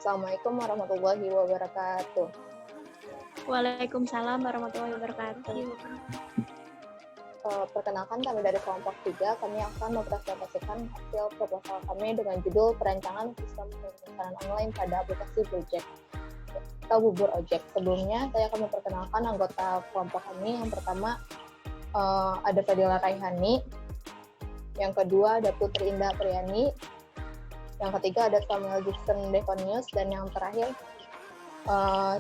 Assalamualaikum warahmatullahi wabarakatuh. Waalaikumsalam warahmatullahi wabarakatuh. Perkenalkan, kami dari kelompok 3, kami akan mempresentasikan hasil proposal kami dengan judul Perancangan Sistem Pemesanan Online pada Aplikasi Gojek atau Bubur Ojek. Sebelumnya, saya akan memperkenalkan anggota kelompok kami. Yang pertama, ada Fadila Raihani. Yang kedua, ada Putri Indah Priyani. Yang ketiga, ada Samuel Gibson Devonius. Dan yang terakhir,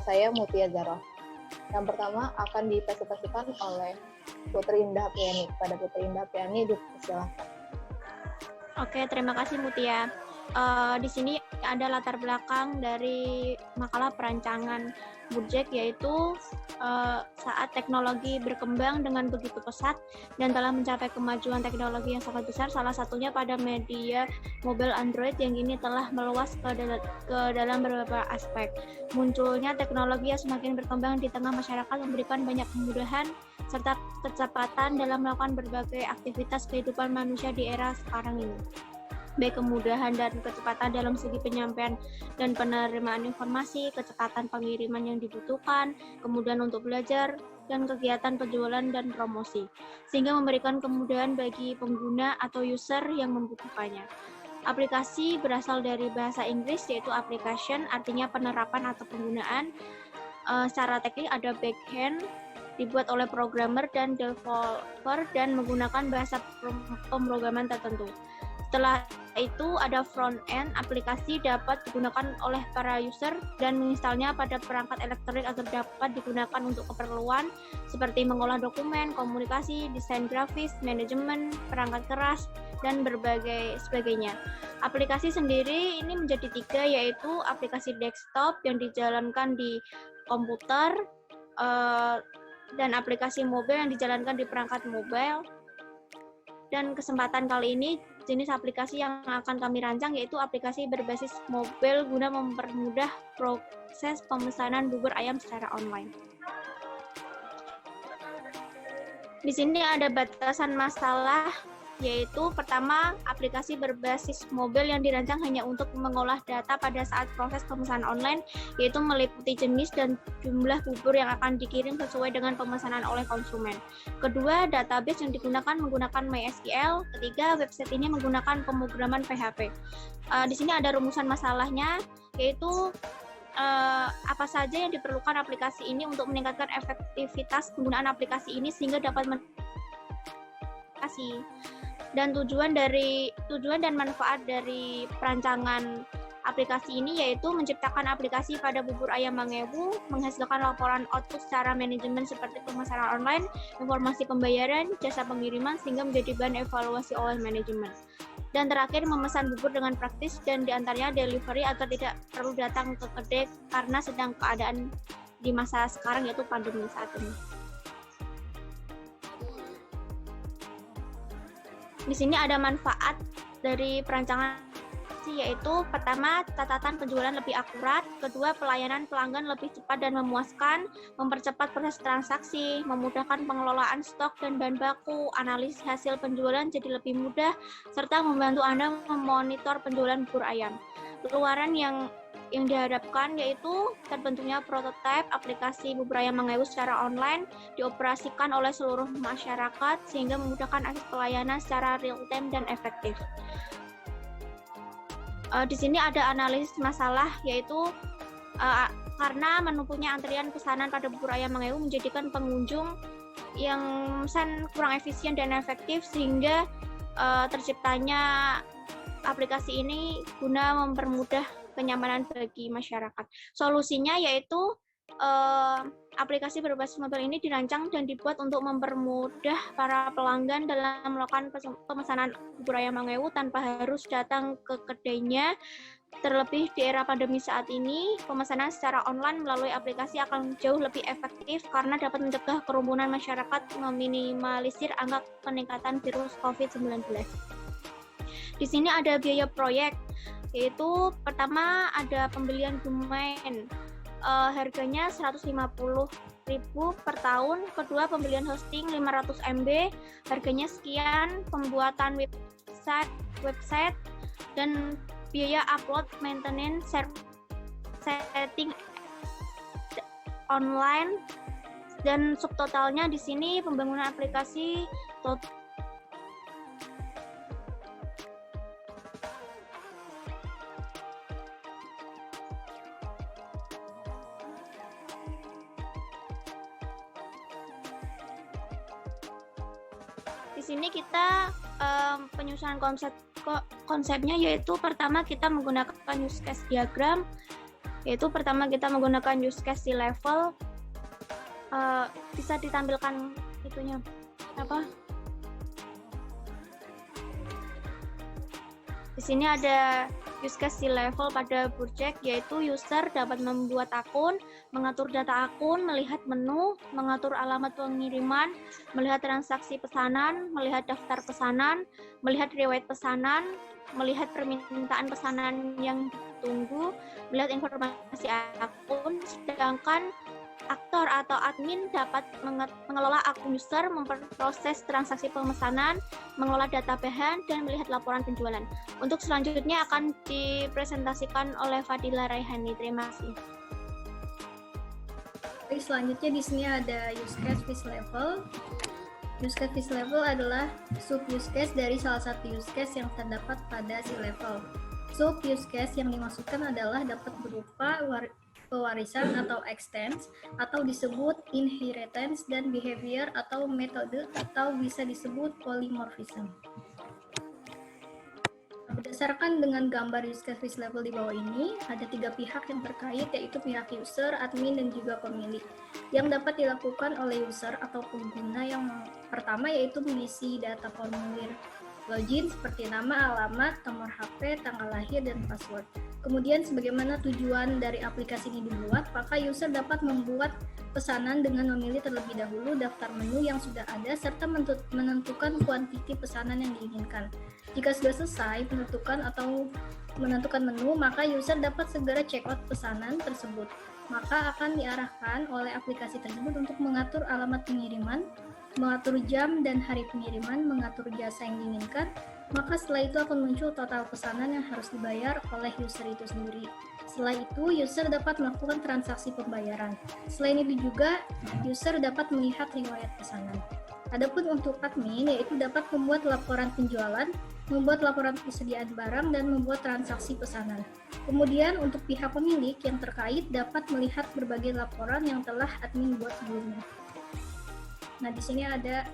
saya Mutia Zara. Yang pertama akan dipresentasikan oleh Putri Indah Priyani. Pada Putri Indah Priyani, dipersilakan. Oke, terima kasih Mutia. Di sini ada latar belakang dari makalah perancangan Gojek, yaitu saat teknologi berkembang dengan begitu pesat dan telah mencapai kemajuan teknologi yang sangat besar, salah satunya pada media mobile Android yang ini telah meluas ke dalam beberapa aspek. Munculnya teknologi yang semakin berkembang di tengah masyarakat memberikan banyak kemudahan serta kecepatan dalam melakukan berbagai aktivitas kehidupan manusia di era sekarang ini. Baik kemudahan dan kecepatan dalam segi penyampaian dan penerimaan informasi, kecepatan pengiriman yang dibutuhkan, kemudian untuk belajar, dan kegiatan penjualan dan promosi, sehingga memberikan kemudahan bagi pengguna atau user yang membutuhkannya. Aplikasi berasal dari bahasa Inggris, yaitu application, artinya penerapan atau penggunaan. Secara teknik ada backhand, dibuat oleh programmer dan developer dan menggunakan bahasa pemrograman tertentu. Setelah itu ada front end, aplikasi dapat digunakan oleh para user dan menginstalnya pada perangkat elektronik agar dapat digunakan untuk keperluan seperti mengolah dokumen, komunikasi, desain grafis, manajemen, perangkat keras, dan berbagai sebagainya. Aplikasi sendiri ini menjadi 3, yaitu aplikasi desktop yang dijalankan di komputer, dan aplikasi mobile yang dijalankan di perangkat mobile. Dan kesempatan kali ini jenis aplikasi yang akan kami rancang yaitu aplikasi berbasis mobile guna mempermudah proses pemesanan bubur ayam secara online. Di sini ada batasan masalah, yaitu pertama, aplikasi berbasis mobile yang dirancang hanya untuk mengolah data pada saat proses pemesanan online, yaitu meliputi jenis dan jumlah bubur yang akan dikirim sesuai dengan pemesanan oleh konsumen. Kedua, database yang digunakan menggunakan MySQL. Ketiga, website ini menggunakan pemrograman PHP. Di sini ada rumusan masalahnya, yaitu apa saja yang diperlukan aplikasi ini untuk meningkatkan efektivitas penggunaan aplikasi ini sehingga dapat aplikasi. Dan tujuan dan manfaat dari perancangan aplikasi ini yaitu menciptakan aplikasi pada bubur ayam Mangewu, menghasilkan laporan output secara manajemen seperti pemesanan online, informasi pembayaran, jasa pengiriman sehingga menjadi bahan evaluasi oleh manajemen. Dan terakhir, memesan bubur dengan praktis dan diantaranya delivery agar tidak perlu datang ke kedai karena sedang keadaan di masa sekarang yaitu pandemi saat ini. Di sini ada manfaat dari perancangan, yaitu pertama, catatan penjualan lebih akurat, kedua, pelayanan pelanggan lebih cepat dan memuaskan, mempercepat proses transaksi, memudahkan pengelolaan stok dan bahan baku, analisis hasil penjualan jadi lebih mudah, serta membantu Anda memonitor penjualan bubur ayam. Luaran yang dihadapkan yaitu terbentuknya prototipe aplikasi bubur ayam Mangewu secara online dioperasikan oleh seluruh masyarakat sehingga memudahkan akses pelayanan secara real time dan efektif. Di sini ada analisis masalah yaitu karena menumpunya antrian pesanan pada bubur ayam Mangewu menjadikan pengunjung yang pesan kurang efisien dan efektif sehingga terciptanya aplikasi ini guna mempermudah kenyamanan bagi masyarakat. Solusinya yaitu aplikasi berbasis mobile ini dirancang dan dibuat untuk mempermudah para pelanggan dalam melakukan pemesanan bubur ayam Mangewu tanpa harus datang ke kedainya. Terlebih di era pandemi saat ini, pemesanan secara online melalui aplikasi akan jauh lebih efektif karena dapat mencegah kerumunan masyarakat, meminimalisir angka peningkatan virus COVID-19. Di sini ada biaya proyek, yaitu pertama ada pembelian domain, harganya 150.000 per tahun, kedua pembelian hosting 500 MB, harganya sekian, pembuatan website dan biaya upload maintenance setting online, dan subtotalnya di sini pembangunan aplikasi di sini kita penyusunan konsepnya, yaitu pertama kita menggunakan use case diagram, yaitu pertama kita menggunakan use case di level. Bisa ditampilkan itunya apa? Di sini ada use case di level pada Burjek, yaitu user dapat membuat akun, mengatur data akun, melihat menu, mengatur alamat pengiriman, melihat transaksi pesanan, melihat daftar pesanan, melihat riwayat pesanan, melihat permintaan pesanan yang ditunggu, melihat informasi akun, sedangkan aktor atau admin dapat mengelola akun user, memproses transaksi pemesanan, mengelola data bahan, dan melihat laporan penjualan. Untuk selanjutnya akan dipresentasikan oleh Fadila Raihani. Terima kasih. Oke, selanjutnya di sini ada use case with level. Use case with level adalah sub use case dari salah satu use case yang terdapat pada si level. Sub use case yang dimasukkan adalah dapat berupa pewarisan atau extends, atau disebut inheritance, dan behavior atau metode, atau bisa disebut polymorphism. Berdasarkan dengan gambar use case with level di bawah ini, ada 3 pihak yang terkait, yaitu pihak user, admin, dan juga pemilik. Yang dapat dilakukan oleh user atau pengguna yang pertama yaitu mengisi data formulir login seperti nama, alamat, nomor HP, tanggal lahir, dan password. Kemudian sebagaimana tujuan dari aplikasi ini dibuat, maka user dapat membuat pesanan dengan memilih terlebih dahulu daftar menu yang sudah ada serta menentukan kuantiti pesanan yang diinginkan. Jika sudah selesai menentukan menu, maka user dapat segera check out pesanan tersebut. Maka akan diarahkan oleh aplikasi tersebut untuk mengatur alamat pengiriman, mengatur jam dan hari pengiriman, mengatur jasa yang diinginkan. Maka setelah itu akan muncul total pesanan yang harus dibayar oleh user itu sendiri. Setelah itu, user dapat melakukan transaksi pembayaran. Selain itu juga, user dapat melihat riwayat pesanan. Adapun untuk admin, yaitu dapat membuat laporan penjualan, membuat laporan persediaan barang, dan membuat transaksi pesanan. Kemudian untuk pihak pemilik yang terkait dapat melihat berbagai laporan yang telah admin buat sebelumnya. Nah, di sini ada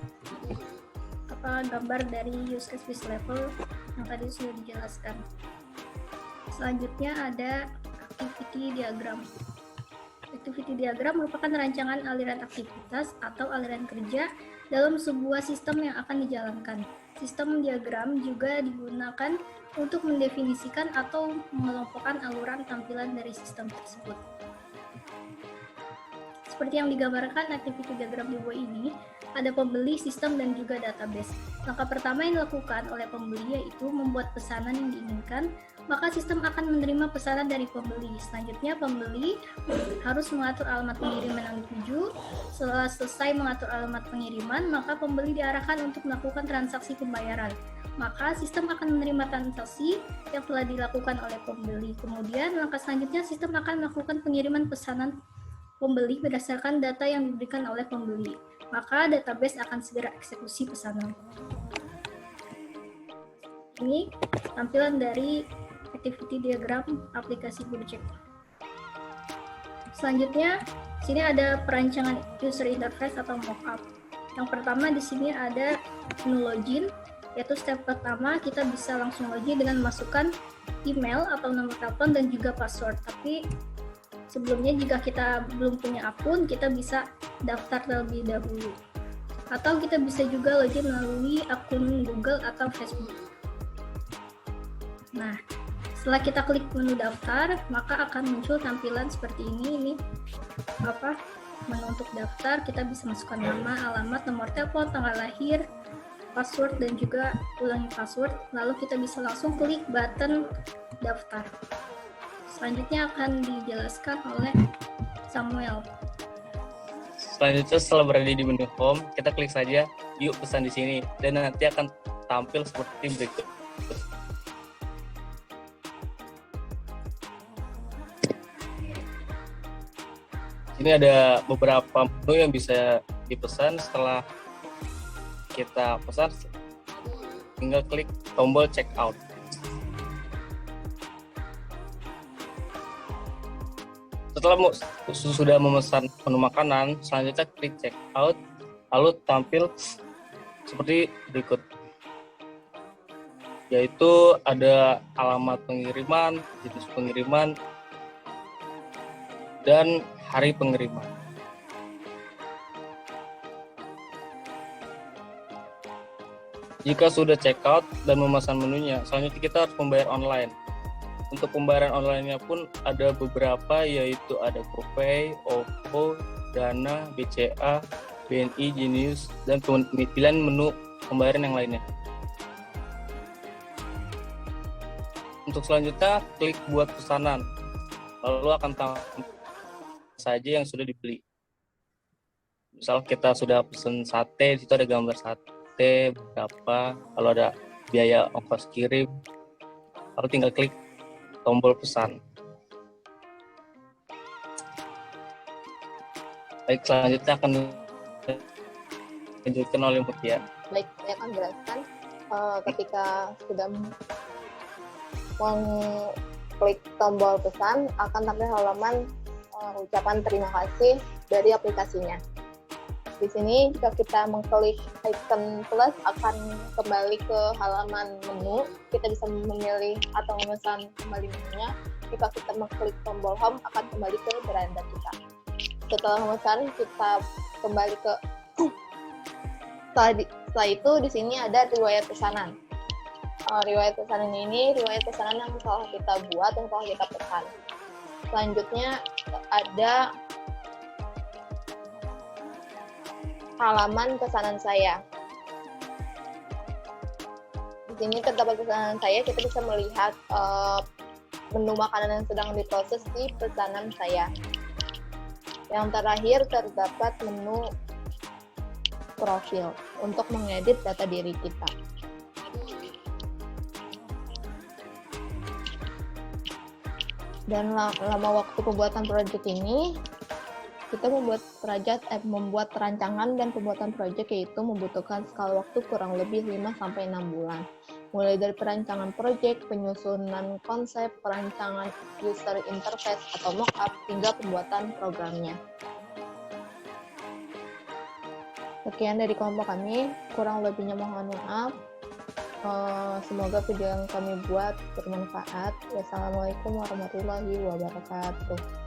gambar dari use case with level yang tadi sudah dijelaskan. Selanjutnya ada activity diagram. Activity diagram merupakan rancangan aliran aktivitas atau aliran kerja dalam sebuah sistem yang akan dijalankan. Sistem diagram juga digunakan untuk mendefinisikan atau mengelompokkan aluran tampilan dari sistem tersebut. Seperti yang digambarkan activity diagram di bawah ini, ada pembeli, sistem, dan juga database. Langkah pertama yang dilakukan oleh pembeli yaitu membuat pesanan yang diinginkan, maka sistem akan menerima pesanan dari pembeli. Selanjutnya, pembeli harus mengatur alamat pengiriman yang dituju. Setelah selesai mengatur alamat pengiriman, maka pembeli diarahkan untuk melakukan transaksi pembayaran. Maka sistem akan menerima transaksi yang telah dilakukan oleh pembeli. Kemudian, langkah selanjutnya sistem akan melakukan pengiriman pesanan pembeli berdasarkan data yang diberikan oleh pembeli. Maka database akan segera eksekusi pesanan. Ini tampilan dari activity diagram aplikasi Burjek. Selanjutnya, sini ada perancangan user interface atau mockup. Yang pertama di sini ada menu login, yaitu step pertama kita bisa langsung login dengan memasukkan email atau nomor telepon dan juga password. Tapi sebelumnya jika kita belum punya akun, kita bisa daftar terlebih dahulu. Atau kita bisa juga login melalui akun Google atau Facebook. Nah, setelah kita klik menu daftar, maka akan muncul tampilan seperti ini. Ini menu untuk daftar. Kita bisa masukkan nama, alamat, nomor telepon, tanggal lahir, password, dan juga ulangi password. Lalu kita bisa langsung klik button daftar. Selanjutnya akan dijelaskan oleh Samuel. Selanjutnya setelah berada di menu home, kita klik saja yuk pesan di sini dan nanti akan tampil seperti berikut. Ini ada beberapa menu yang bisa dipesan. Setelah kita pesan, tinggal klik tombol check out. Setelah sudah memesan menu makanan, selanjutnya klik check out, lalu tampil seperti berikut, yaitu ada alamat pengiriman, jenis pengiriman, dan hari pengiriman. Jika sudah check out dan memesan menunya, selanjutnya kita harus membayar online. Untuk pembayaran online-nya pun ada beberapa, yaitu ada GoPay, OVO, Dana, BCA, BNI, Genius, dan pilihan menu pembayaran yang lainnya. Untuk selanjutnya, klik buat pesanan. Lalu akan tampil saja yang sudah dibeli. Misal kita sudah pesan sate, di situ ada gambar sate berapa, kalau ada biaya ongkos kirim, lalu tinggal klik tombol pesan. Baik, selanjutnya akan dilanjutkan oleh Mutia. Baik, saya akan jelaskan ketika sudah mengklik tombol pesan, akan tampil halaman ucapan terima kasih dari aplikasinya. Di sini jika kita mengklik icon plus akan kembali ke halaman menu. Kita bisa memilih atau memesan kembali menunya. Jika kita mengklik tombol home akan kembali ke beranda kita. Setelah memesan kita kembali ke setelah itu di sini ada riwayat pesanan. Riwayat pesanan ini riwayat pesanan yang telah kita buat, yang telah kita pesan. Selanjutnya ada halaman pesanan saya. Di sini terdapat pesanan saya, kita bisa melihat menu makanan yang sedang diproses di pesanan saya. Yang terakhir terdapat menu profil untuk mengedit data diri kita. Dan lama waktu pembuatan proyek ini, kita membuat rancangan dan pembuatan proyek yaitu membutuhkan skala waktu kurang lebih 5-6 bulan. Mulai dari perancangan proyek, penyusunan konsep, perancangan user interface atau mockup, hingga pembuatan programnya. Sekian dari kelompok kami, kurang lebihnya mohon maaf. Semoga video yang kami buat bermanfaat. Wassalamualaikum warahmatullahi wabarakatuh.